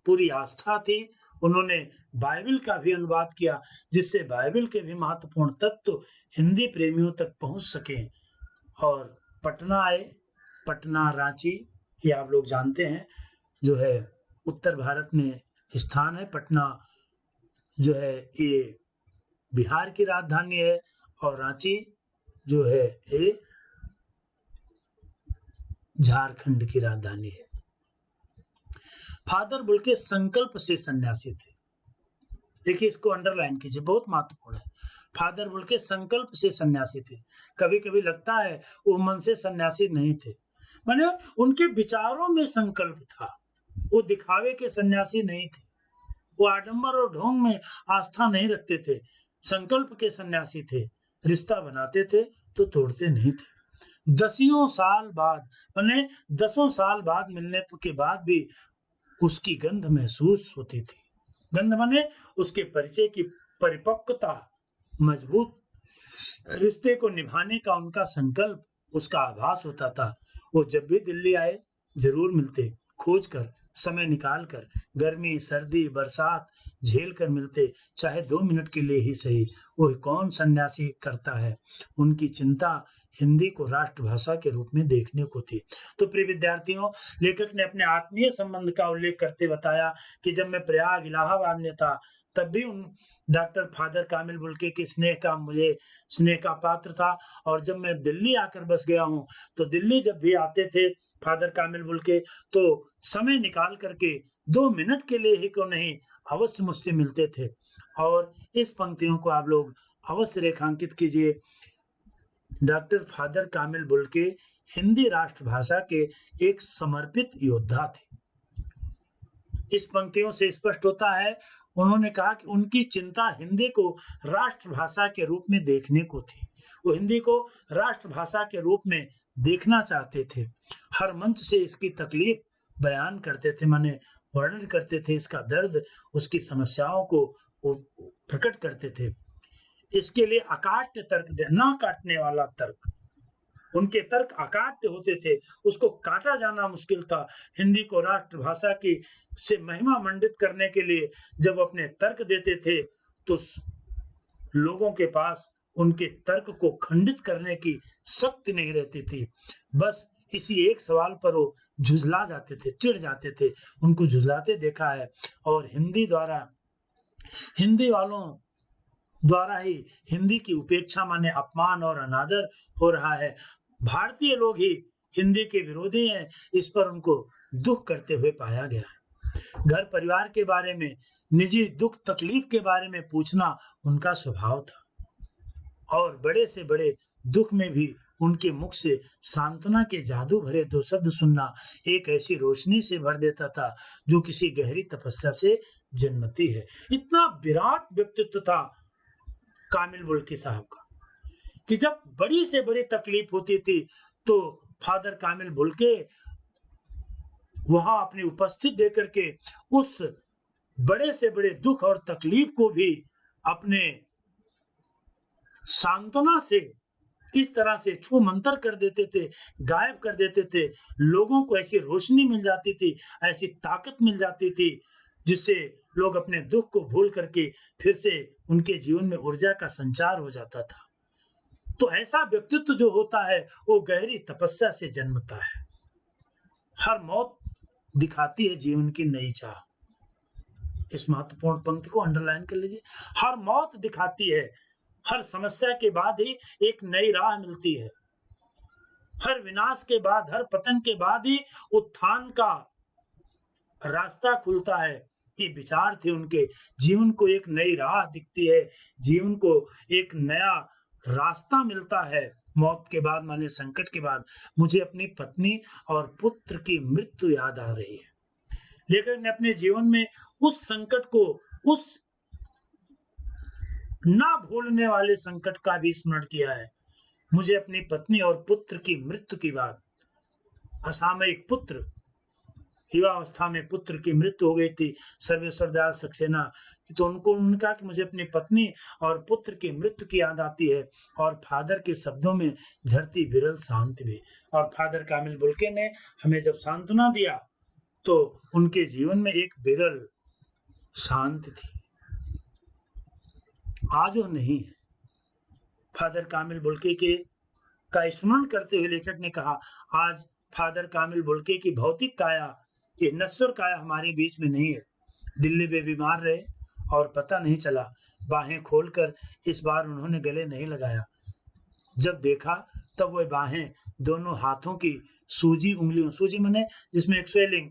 पूरी आस्था थी। उन्होंने बाइबल का भी अनुवाद किया जिससे बाइबल के भी महत्वपूर्ण तत्व हिंदी प्रेमियों तक पहुंच सके। और पटना आए, पटना रांची, ये आप लोग जानते हैं, जो है उत्तर भारत में स्थान है। पटना जो है ये बिहार की राजधानी है और रांची जो है ये झारखंड की राजधानी है। फादर बुल्के संकल्प से सन्यासी थे। देखिए, इसको अंडरलाइन कीजिए, बहुत महत्वपूर्ण है। फादर बुल्के संकल्प से सन्यासी थे। कभी कभी लगता है वो मन से सन्यासी नहीं थे, माने उनके विचारों में संकल्प था। वो दिखावे के सन्यासी नहीं थे, वो आडंबर और ढोंग में आस्था नहीं रखते थे। संकल्प के सन्यासी थे। रिश्ता बनाते थे तो तोड़ते नहीं थे। 10 साल बाद माने 10 साल बाद मिलने के बाद भी उसकी गंध महसूस होती थी। गंध माने उसके परिचय की परिपक्वता, मजबूत रिश्ते को निभाने का उनका संकल्प, उसका आभास होता था। वो जब भी दिल्ली आए जरूर मिलते, खोज कर, समय निकाल कर, गर्मी सर्दी बरसात झेल कर मिलते, चाहे 2 मिनट के लिए ही सही। वो कौन सन्यासी करता है। उनकी चिंता हिंदी को राष्ट्रभाषा के रूप में देखने को थी। तो प्रिय विद्यार्थियों, लेखक ने अपने आत्मीय संबंध का उल्लेख करते बताया कि जब मैं प्रयाग इलाहाबाद में था तब भी उन डॉक्टर फादर कामिल बुल्के के मुझे स्नेह का पात्र था, और जब मैं दिल्ली आकर बस गया हूँ तो दिल्ली जब भी आते थे फादर कामिल बुल्के तो समय निकाल करके 2 मिनट के लिए ही क्यों नहीं अवश्य मुझसे मिलते थे। और इस पंक्तियों को आप लोग अवश्य रेखांकित कीजिए। डॉक्टर फादर कामिल बुल्के हिंदी राष्ट्रभाषा के एक समर्पित योद्धा थे। इस पंक्तियों से स्पष्ट होता है उन्होंने कहा कि उनकी चिंता हिंदी को राष्ट्रभाषा के रूप में देखने को थी। वो हिंदी को राष्ट्रभाषा के रूप में देखना चाहते थे। हर मंच से इसकी तकलीफ बयान करते थे, माने वर्णन करते थे, इसका दर्द, उसकी समस्याओं को वो प्रकट करते थे। इसके लिए अकाट्य तर्क, ना काटने वाला तर्क, उनके तर्क अकाट्य होते थे, उसको काटा जाना मुश्किल था। हिंदी को राष्ट्रभाषा की से महिमा मंडित करने के लिए जब अपने तर्क देते थे तो लोगों के पास उनके तर्क को खंडित करने की शक्ति नहीं रहती थी। बस इसी एक सवाल पर वो झुझला जाते थे, चिढ़ जाते थे। उनको झुझलाते देखा है, और हिंदी वालों द्वारा ही हिंदी की उपेक्षा माने अपमान और अनादर हो रहा है। भारतीय लोग ही हिंदी के विरोधी हैं, इस पर उनको दुख करते हुए पाया गया है। घर परिवार के बारे में, निजी दुख तकलीफ के बारे में पूछना उनका स्वभाव था, और बड़े से बड़े दुख में भी उनके मुख से सांत्वना के जादू भरे 2 शब्द सुनना एक ऐसी रोशनी से भर देता था जो किसी गहरी तपस्या से जन्मती है। इतना विराट व्यक्तित्व था कामिल बुल्के साहब का कि जब बड़ी से बड़ी तकलीफ होती थी तो फादर कामिल बुल्के वहां अपनी उपस्थित देकर के उस बड़े से बड़े दुख और तकलीफ को भी अपने सांत्वना से इस तरह से छू मंतर कर देते थे, गायब कर देते थे। लोगों को ऐसी रोशनी मिल जाती थी, ऐसी ताकत मिल जाती थी, जिससे लोग अपने दुख को भूल करके फिर से उनके जीवन में ऊर्जा का संचार हो जाता था। तो ऐसा व्यक्तित्व जो होता है वो गहरी तपस्या से जन्मता है। हर मौत दिखाती है जीवन की नई चाह। इस महत्वपूर्ण पंक्ति को अंडरलाइन कर लीजिए। हर मौत दिखाती है, हर समस्या के बाद ही एक नई राह मिलती है। हर विनाश के बाद, हर पतन के बाद ही उत्थान का रास्ता खुलता है। ये विचार थे उनके। जीवन को एक नई राह दिखती है, जीवन को एक नया रास्ता मिलता है मौत के बाद, माने संकट के बाद। मुझे अपनी पत्नी और पुत्र की मृत्यु याद आ रही है। लेखक ने अपने जीवन में उस संकट को, उस ना भूलने वाले संकट का भी स्मरण किया है। मुझे अपनी पत्नी और पुत्र की मृत्यु की बात, असामयिक पुत्र, युवावस्था में पुत्र की मृत्यु हो गई थी सर्वेश्वर दयाल सक्सेना, तो उन्होंने कहा कि मुझे अपनी पत्नी और पुत्र की मृत्यु की याद आती है, और फादर के शब्दों में झरती विरल शांति भी। और फादर कामिल बुल्के ने हमें जब सांत्वना दिया तो उनके जीवन में एक विरल शांति थी, आज वो नहीं है। फादर कामिल बुल्के के का स्मरण करते हुए लेखक ने कहा, आज फादर कामिल बुल्के की भौतिक काया, ये नश्वर काया हमारे बीच में नहीं है। दिल्ली में बीमार रहे और पता नहीं चला, बाहें खोलकर इस बार उन्होंने गले नहीं लगाया। जब देखा तब वह बाहें दोनों हाथों की सूजी उंगलियों, सूजी माने जिसमें एक स्वेलिंग,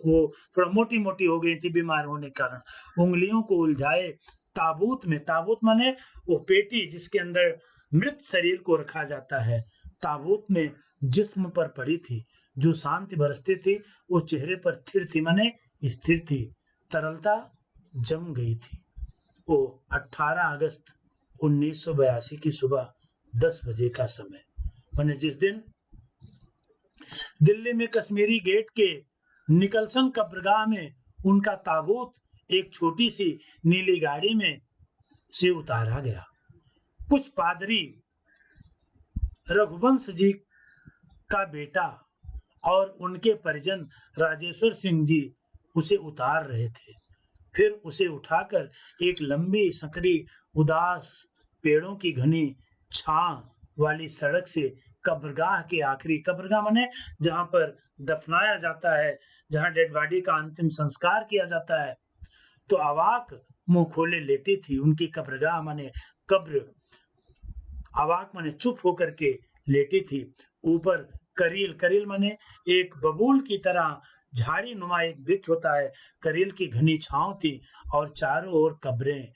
वो थोड़ा मोटी मोटी हो गई थी बीमार होने के कारण, उंगलियों को उलझाए ताबूत में, ताबूत माने वो पेटी जिसके अंदर मृत शरीर को रखा जाता है, ताबूत में जिस्म पर पड़ी थी। जो शांति बरसती थी वो चेहरे पर स्थिर थी, माने स्थिर थी, तरलता जम गई थी। वो 18 अगस्त 1982 की सुबह 10 बजे का समय, माने जिस दिन दिल्ली में कश्मीरी गेट के निकलसन कब्रगाह में उनका ताबूत एक छोटी सी नीली गाड़ी में से उतारा गया। कुछ पादरी रघुवंश जी का बेटा और उनके परिजन राजेश्वर सिंह जी उसे उतार रहे थे। फिर उसे उठाकर एक लंबी संकरी उदास पेड़ों की घनी छां वाली सड़क से कब्रगाह के आखिरी, कब्रगाह माने जहाँ पर दफनाया जाता है, जहाँ डेड बॉडी का अंतिम संस्कार किया जाता है, तो अवाक मुंह खोले लेटी थी। उनकी कब्रगाह माने कब्र, अवाक माने चुप होकर के लेटी थी। ऊपर करील, करील माने एक बबूल की तरह झाड़ी नुमा एक वृक्ष होता है, करील की घनी छांव थी और चारों ओर कब्रें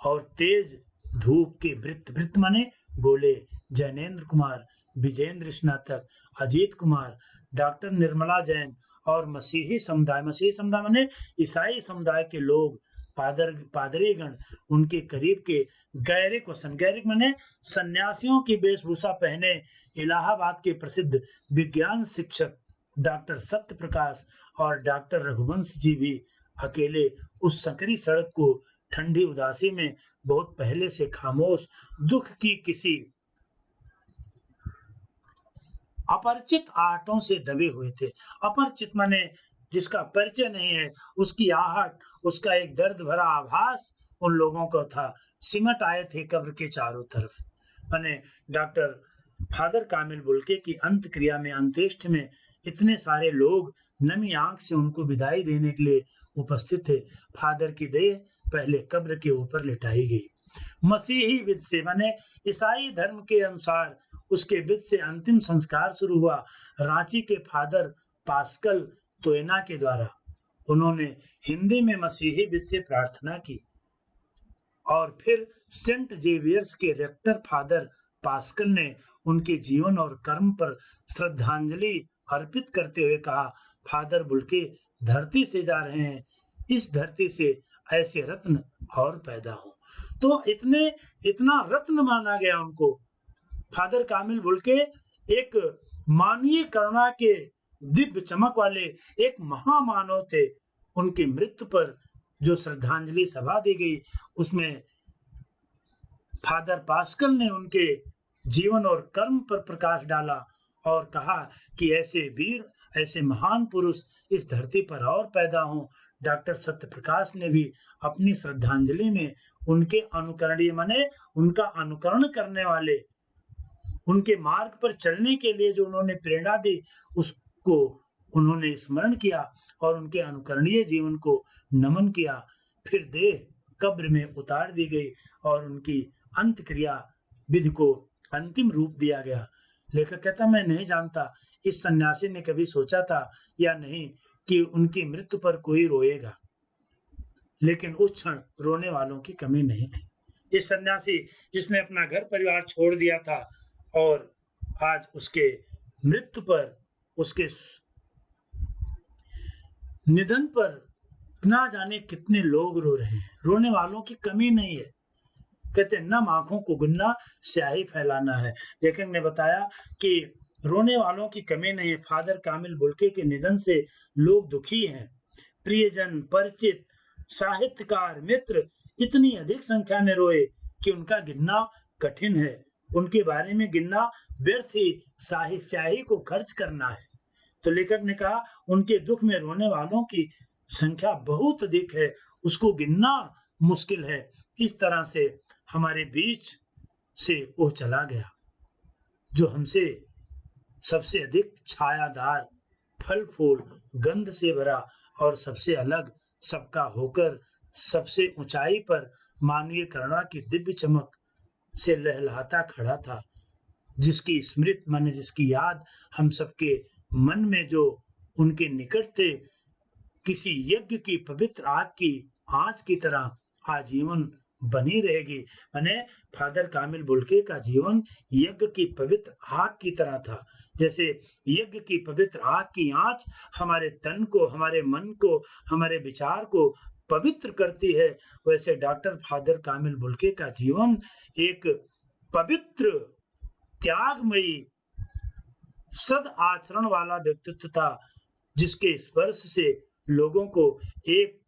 और तेज धूप के वृत्त, वृत्त माने गोले। जैनेन्द्र कुमार, विजेंद्र स्नातक, अजीत कुमार, डॉक्टर निर्मला जैन और मसीही समुदाय, मसीही समुदाय माने ईसाई समुदाय के लोग, पादरीगण उनके करीब के गैरिक वसन, गैरिक माने सन्यासियों की वेशभूषा पहने इलाहाबाद के प्रसिद्ध विज्ञान शिक्षक डॉक्टर सत्य प्रकाश और डॉक्टर रघुवंश जी भी अकेले उस सकरी सड़क को ठंडी उदासी में बहुत पहले से खामोश दुख की किसी अपरिचित आहटों से दबे हुए थे। अपरिचित माने जिसका परिचय नहीं है, उसकी आहट, उसका एक दर्द भरा आभास उन लोगों को था। सिमट आए थे कब्र के चारों तरफ। माने डॉक्टर फादर कामिल बुल्के की अंत क्रिया में, अंत्येष्टि में इतने सारे लोग नमी आंख से उनको विदाई देने के लिए उपस्थित थे। फादर की देह पहले कब्र के ऊपर लिटाई गई। मसीही विध से माने ईसाई धर्म के अनुसार उसके विध से अंतिम संस्कार शुरू हुआ रांची के फादर पास्कल तोयना के द्वारा। उन्होंने हिंदी में मसीही विध से प्रार्थना की और फिर सेंट जेवियर्स के रेक्टर फादर पास्कल ने उनके जीवन और कर्म पर श्रद्धांजलि अर्पित करते हुए कहा, फादर बुल्के धरती से जा रहे हैं, इस धरती से ऐसे रत्न और पैदा हो। तो इतना रत्न माना गया उनको। फादर कामिल बुल्के एक मानवीय करुणा के दिव्य चमक वाले एक महामानव थे। उनकी मृत्यु पर जो श्रद्धांजलि सभा दी गई, उसमें फादर पास्कल ने उनके जीवन और कर्म पर प्रकाश डाला और कहा कि ऐसे वीर, ऐसे महान पुरुष इस धरती पर और पैदा हों। डॉक्टर सत्य प्रकाश ने भी अपनी श्रद्धांजलि में उनके अनुकरणीय माने उनका अनुकरण करने वाले, उनके मार्ग पर चलने के लिए जो उन्होंने प्रेरणा दी, उसको उन्होंने स्मरण किया और उनके अनुकरणीय जीवन को नमन किया। फिर देह कब्र में उतार दी गई और उनकी अंत क्रिया विधि को अंतिम रूप दिया गया। लेखक कहता, मैं नहीं जानता इस सन्यासी ने कभी सोचा था या नहीं कि उनकी मृत्यु पर कोई रोएगा, लेकिन उस क्षण रोने वालों की कमी नहीं थी। इस सन्यासी जिसने अपना घर परिवार छोड़ दिया था और आज उसके मृत्यु पर, उसके निधन पर ना जाने कितने लोग रो रहे हैं, रोने वालों की कमी नहीं है। कहते नम आंखों को गिनना स्याही फैलाना है। लेखक ने बताया कि रोने वालों की कमी नहीं है। फादर कामिल बुल्के के निधन से लोग दुखी हैं। प्रियजन, परिचित, साहित्यकार, मित्र इतनी अधिक संख्या में रोए कि उनका गिनना कठिन है। उनके बारे में गिनना व्यर्थ ही स्याही को खर्च करना है। तो लेखक ने कहा उनके दुख में रोने वालों की संख्या बहुत अधिक है, उसको गिनना मुश्किल है। इस तरह से हमारे बीच से वो चला गया जो हमसे सबसे अधिक छायादार, फल फूल, गंध से भरा और सबसे अलग, सबका होकर सबसे ऊंचाई पर मानवीय करुणा की दिव्य चमक से लहलहाता खड़ा था, जिसकी स्मृति माने जिसकी याद हम सबके मन में जो उनके निकट थे, किसी यज्ञ की पवित्र आग की आंच की तरह आजीवन बनी रहेगी। माने फादर कामिल बुल्के का जीवन यज्ञ की पवित्र आग की तरह था। जैसे यज्ञ की पवित्र आग की आंच हमारे तन को, हमारे मन को, हमारे विचार को पवित्र करती है, वैसे डॉक्टर फादर कामिल बुल्के का जीवन एक पवित्र, त्यागमयी, सद आचरण वाला व्यक्तित्व था, जिसके स्पर्श से लोगों को एक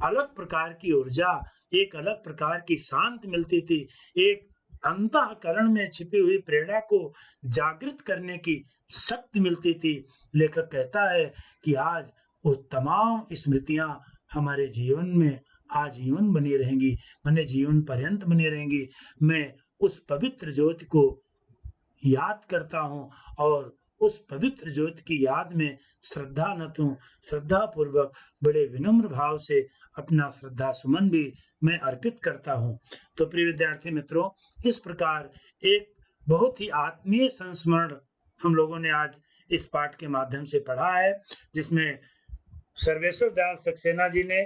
अलग प्रकार की ऊर्जा, एक अलग प्रकार की शांति मिलती थी, एक अंतःकरण में छिपी हुई प्रेरणा को जागृत करने की शक्ति मिलती थी। लेखक कहता है कि आज वो तमाम स्मृतियां हमारे जीवन में आजीवन बनी रहेंगी, माने जीवन पर्यंत बनी रहेंगी। मैं उस पवित्र ज्योति को याद करता हूँ और उस पवित्र ज्योति की याद में श्रद्धा न दूं, श्रद्धा पूर्वक बड़े विनम्र भाव से अपना श्रद्धा सुमन भी मैं अर्पित करता हूँ। तो प्रिय विद्यार्थी मित्रों, इस प्रकार एक बहुत ही आत्मीय संस्मरण हम लोगों ने आज इस पाठ के माध्यम से पढ़ा है, जिसमें सर्वेश्वर दयाल सक्सेना जी ने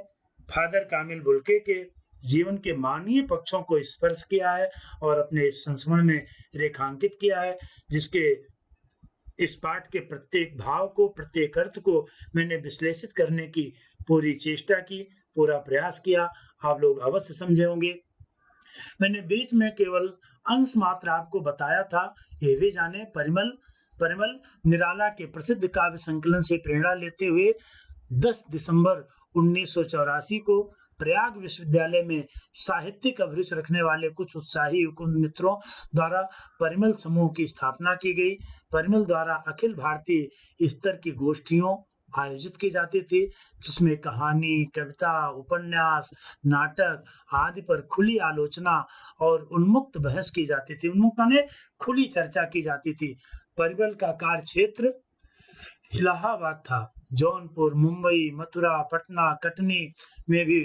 फादर कामिल बुल्के के जीवन के मानवीय पक्षों को स्पर्श किया है और अपने इस संस्मरण में रेखांकित किया है, जिसके इस पाठ के प्रत्येक भाव को, प्रत्येक अर्थ को मैंने विश्लेषित करने की पूरी चेष्टा की, पूरा प्रयास किया। आप लोग अवश्य समझे होंगे। मैंने बीच में केवल अंश मात्र आपको बताया था। ये भी जाने, परिमल परिमल निराला के प्रसिद्ध काव्य संकलन से प्रेरणा लेते हुए 10 दिसंबर 1984 को प्रयाग विश्वविद्यालय में साहित्यिक अभिरुचि रखने वाले कुछ उत्साही मित्रों द्वारा परिमल समूह की स्थापना की गई। परिमल द्वारा अखिल भारतीय स्तर की गोष्ठियों आयोजित की जाती थी, जिसमें कहानी, कविता, उपन्यास, नाटक आदि पर खुली आलोचना और उन्मुक्त बहस की जाती थी। उन्मुक्त माने खुली चर्चा की जाती थी। परिमल का कार्य क्षेत्र इलाहाबाद था। जौनपुर, मुंबई, मथुरा, पटना, कटनी में भी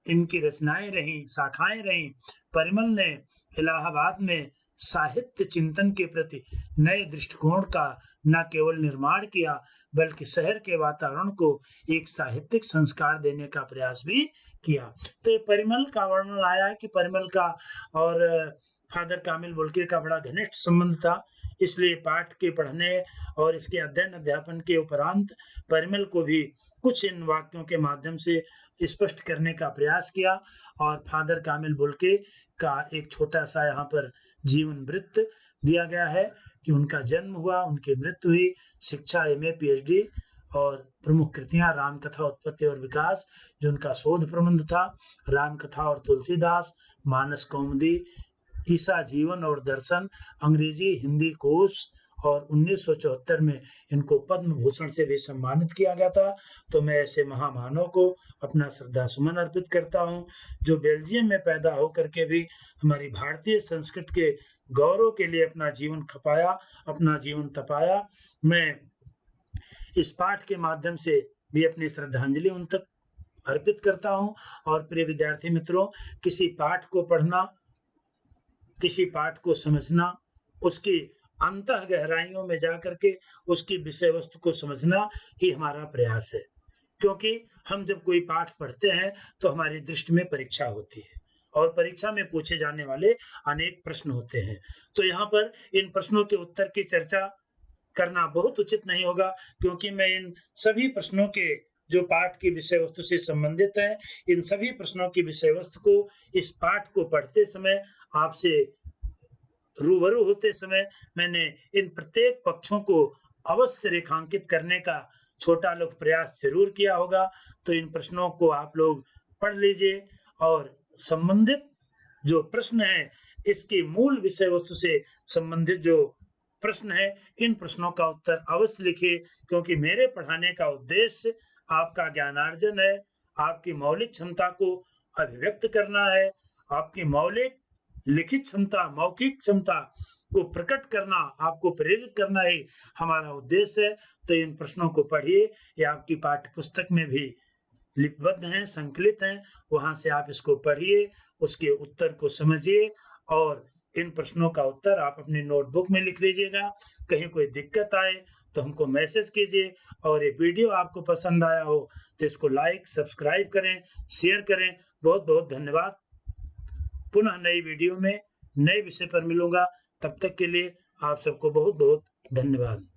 इनकी रचनाएं रहीं, शाखाएं रहीं। परिमल ने इलाहाबाद में साहित्य चिंतन के प्रति नए दृष्टिकोण का न केवल निर्माण किया, बल्कि शहर के वातावरण को एक साहित्यिक संस्कार देने का प्रयास भी किया। तो ये परिमल का वर्णन आया है कि परिमल का और फादर कामिल बुल्के का बड़ा घनिष्ठ संबंध था। इसलिए पाठ के पढ़ने और इसके अध्ययन अध्यापन के उपरांत परिमल को भी कुछ इन वाक्यों के माध्यम से स्पष्ट करने का प्रयास किया और फादर कामिल बुल्के का एक छोटा सा यहाँ पर जीवन वृत्त दिया गया है कि उनका जन्म हुआ, उनकी मृत्यु हुई, शिक्षा एमए पीएचडी और प्रमुख कृतियां रामकथा उत्पत्ति और विकास जो उनका शोध प्रबंध था, रामकथा और तुलसीदास, मानस कौमुदी, ईसा जीवन और दर्शन, अंग्रेजी हिंदी कोश और 1974 में इनको पद्म भूषण से भी सम्मानित किया गया था। तो मैं ऐसे महामानव को अपना श्रद्धा सुमन अर्पित करता हूँ, जो बेल्जियम में पैदा होकर के भी हमारी भारतीय संस्कृति के गौरव के लिए अपना जीवन खपाया, अपना जीवन तपाया। मैं इस पाठ के माध्यम से भी अपनी श्रद्धांजलि उन तक अर्पित करता हूँ। और प्रिय विद्यार्थी मित्रों, किसी पाठ को पढ़ना, किसी पाठ को समझना, उसकी अंतः गहराइयों में जाकर के उसकी विषय वस्तु को समझना ही हमारा प्रयास है। क्योंकि हम जब कोई पाठ पढ़ते हैं तो हमारी दृष्टि में परीक्षा होती है और परीक्षा में पूछे जाने वाले अनेक प्रश्न होते हैं। तो यहाँ पर इन प्रश्नों के उत्तर की चर्चा करना बहुत उचित नहीं होगा, क्योंकि मैं इन सभी प्रश्नों के जो पाठ की विषय वस्तु से संबंधित है, इन सभी प्रश्नों की विषय वस्तु को इस पाठ को पढ़ते समय, आपसे रूबरू होते समय मैंने इन प्रत्येक पक्षों को अवश्य रेखांकित करने का छोटा लोग प्रयास जरूर किया होगा। तो इन प्रश्नों को आप लोग पढ़ लीजिए और संबंधित जो प्रश्न है, इसकी मूल विषय वस्तु से संबंधित जो प्रश्न है, इन प्रश्नों का उत्तर अवश्य लिखिए, क्योंकि मेरे पढ़ाने का उद्देश्य आपका ज्ञानार्जन है, आपकी मौलिक क्षमता को अभिव्यक्त करना है, आपकी मौलिक लिखित क्षमता, मौखिक क्षमता को प्रकट करना, आपको प्रेरित करना ही हमारा उद्देश्य है। तो इन प्रश्नों को पढ़िए, ये आपकी पाठ्य पुस्तक में भी लिपिबद्ध हैं, संकलित हैं, वहां से आप इसको पढ़िए, उसके उत्तर को समझिए और इन प्रश्नों का उत्तर आप अपनी नोटबुक में लिख लीजिएगा। कहीं कोई दिक्कत आए तो हमको मैसेज कीजिए। और ये वीडियो आपको पसंद आया हो तो इसको लाइक, सब्सक्राइब करें, शेयर करें। बहुत बहुत धन्यवाद। पुनः नई वीडियो में नए विषय पर मिलूंगा। तब तक के लिए आप सबको बहुत बहुत धन्यवाद।